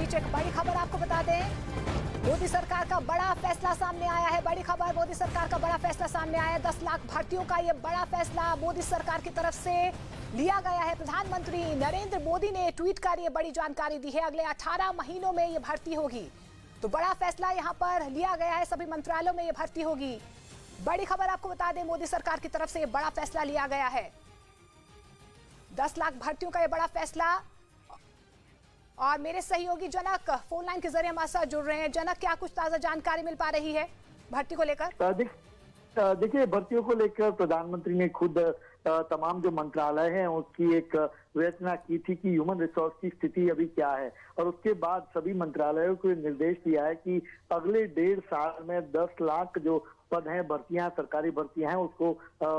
बीच एक बड़ी खबर आपको बता दें, मोदी सरकार का बड़ा फैसला सामने आया है। बड़ी खबर, मोदी सरकार का बड़ा फैसला सामने आया है। 10 लाख भर्तियों का ये बड़ा फैसला मोदी सरकार की तरफ से लिया गया है। प्रधानमंत्री नरेंद्र मोदी ने ट्वीट कर ये बड़ी जानकारी दी है। अगले 18 महीनों में ये भर्ती होगी, तो बड़ा फैसला यहाँ पर लिया गया है। सभी मंत्रालयों में ये भर्ती होगी। बड़ी खबर आपको बता दें, मोदी सरकार की तरफ से ये बड़ा फैसला लिया गया है। 10 लाख भर्तियों का ये बड़ा फैसला। और मेरे सहयोगी जनक फोन लाइन के जरिए हमारे साथ जुड़ रहे हैं। जनक, क्या कुछ ताजा जानकारी मिल पा रही है भर्ती को लेकर? देखिए, भर्तियों को लेकर प्रधानमंत्री ने खुद तमाम जो मंत्रालय हैं उसकी एक विवेचना की थी कि ह्यूमन रिसोर्स की स्थिति अभी क्या है, और उसके बाद सभी मंत्रालयों को निर्देश दिया है कि अगले 1.5 साल में 10 लाख जो पद हैं, भर्तियां, सरकारी भर्तियां हैं, उसको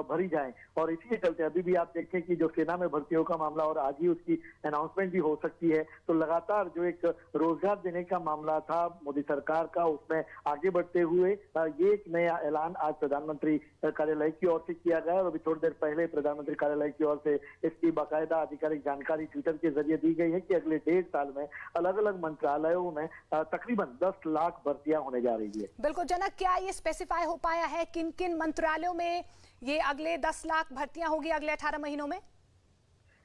भरी जाएं। और इसी के चलते अभी भी आप देखें कि जो सेना में भर्तियों का मामला, और आज ही उसकी अनाउंसमेंट भी हो सकती है, तो लगातार जो एक रोजगार देने का मामला था मोदी सरकार का, उसमें आगे बढ़ते हुए ये एक नया ऐलान आज प्रधानमंत्री कार्यालय की ओर से किया गया। और अभी थोड़ी देर पहले प्रधानमंत्री कार्यालय की ओर से इसकी बाकायदा आधिकारिक जानकारी ट्विटर के जरिए दी गई है कि अगले 1.5 साल में अलग अलग मंत्रालयों में तकरीबन 10 लाख भर्तियां होने जा रही है। बिल्कुल जनक, क्या ये स्पेसिफाई हो पाया है किन किन मंत्रालयों में ये अगले 10 लाख भर्तियां होगी अगले 18 महीनों में?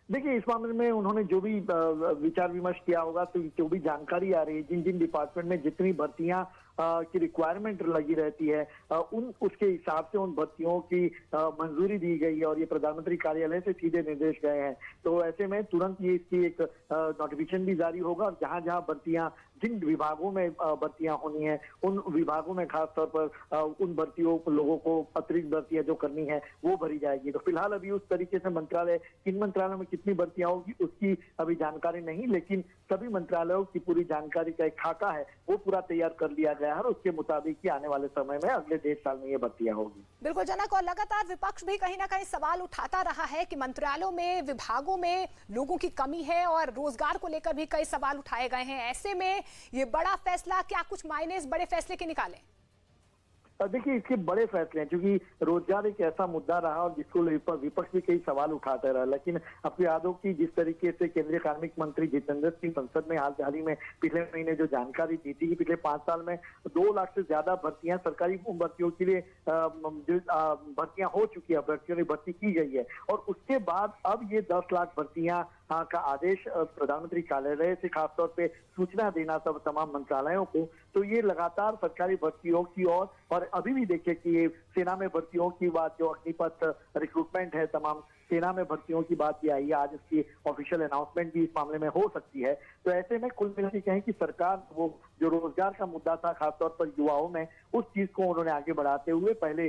देखिए, इस मामले में उन्होंने जो भी विचार विमर्श किया होगा, तो जो भी जानकारी आ रही है, जिन जिन डिपार्टमेंट में जितनी भर्तियां की रिक्वायरमेंट लगी रहती है, उसके हिसाब से उन भर्तियों की मंजूरी दी गई है, और ये प्रधानमंत्री कार्यालय से सीधे निर्देश गए हैं। तो ऐसे में तुरंत ये इसकी एक नोटिफिकेशन भी जारी होगा, और जहां जहां भर्तियां, जिन विभागों में भर्तियां होनी है, उन विभागों में खासतौर पर उन भर्तियों लोगों को अतिरिक्त भर्तियां जो करनी है वो भरी जाएगी। तो फिलहाल अभी उस तरीके से मंत्रालय, किन मंत्रालयों में कितनी भर्तियां होगी उसकी अभी जानकारी नहीं, लेकिन सभी मंत्रालयों की पूरी जानकारी का एक खाका है वो पूरा तैयार कर लिया गया है, और उसके मुताबिक ही आने वाले समय में अगले 1.5 साल में ये भर्तियां होगी। बिल्कुल जनक, और लगातार विपक्ष भी कहीं ना कहीं सवाल उठाता रहा है कि मंत्रालयों में, विभागों में लोगों की कमी है, और रोजगार को लेकर भी कई सवाल उठाए गए हैं। ऐसे में ये बड़ा फैसला क्या कुछ मायने इस बड़े फैसले के निकाले? देखिए, इसके बड़े फैसले हैं, क्योंकि रोजगार एक ऐसा मुद्दा रहा और जिसको विपक्ष भी कई सवाल उठाते रहा। लेकिन आपको याद हो कि जिस तरीके से केंद्रीय कार्मिक मंत्री जितेंद्र सिंह संसद में हाल ही में पिछले महीने जो जानकारी दी थी कि पिछले 5 साल में 2 लाख से ज्यादा भर्तियां, सरकारी भर्तियों के लिए भर्तियां हो चुकी है, भर्तियों की भर्ती की गई है, और उसके बाद अब ये 10 लाख भर्तियां का आदेश प्रधानमंत्री कार्यालय से खासतौर पे सूचना देना सब तमाम मंत्रालयों को, तो ये लगातार सरकारी भर्तियों की ओर, और अभी भी देखिए कि ये सेना में भर्तियों की बात, जो अग्निपथ रिक्रूटमेंट है, तमाम सेना में भर्तियों की बात भी आई है। आज इसकी ऑफिशियल अनाउंसमेंट भी इस मामले में हो सकती है। तो ऐसे में कुल मिलाकर कहें कि सरकार वो जो रोजगार का मुद्दा था खासतौर पर युवाओं में, उस चीज को उन्होंने आगे बढ़ाते हुए पहले